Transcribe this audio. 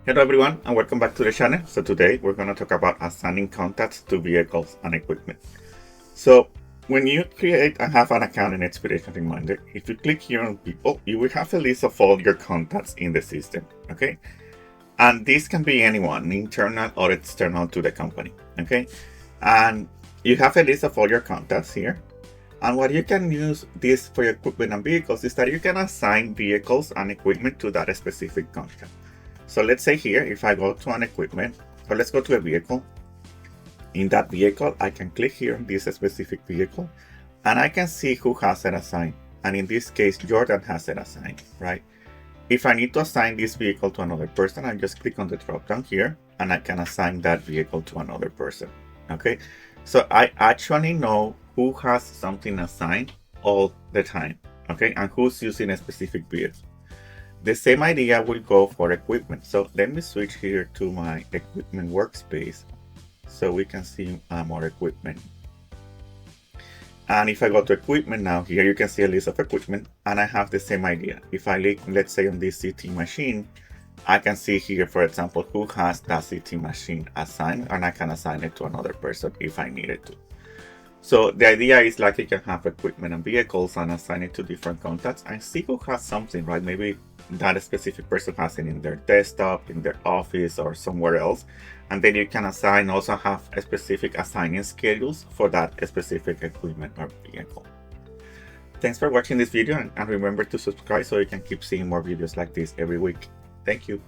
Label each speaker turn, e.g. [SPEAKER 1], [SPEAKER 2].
[SPEAKER 1] Hello everyone and welcome back to the channel. So today we're going to talk about assigning contacts to vehicles and equipment. So when you create and have an account in Expedition Reminder, if you click here on people, you will have a list of all your contacts in the system, okay? And this can be anyone, internal or external to the company, okay? And you have a list of all your contacts here. And what you can use this for your equipment and vehicles is that you can assign vehicles and equipment to that specific contact. So let's say here, if I go to an equipment, or let's go to a vehicle. In that vehicle, I can click here on this specific vehicle, and I can see who has it assigned. And in this case, Jordan has it assigned, right? If I need to assign this vehicle to another person, I just click on the drop down here, and I can assign that vehicle to another person, okay? So I actually know who has something assigned all the time, okay? And who's using a specific vehicle. The same idea will go for equipment. So let me switch here to my equipment workspace so we can see more equipment. And if I go to equipment now, here you can see a list of equipment, and I have the same idea. If I click, let's say on this CT machine, I can see here, for example, who has that CT machine assigned, and I can assign it to another person if I needed to. So the idea is like you can have equipment and vehicles and assign it to different contacts and see who has something, right? Maybe that specific person has it in their desktop, in their office, or somewhere else. And then you can assign, also have a specific assigning schedules for that specific equipment or vehicle. Thanks for watching this video, and remember to subscribe so you can keep seeing more videos like this every week. Thank you.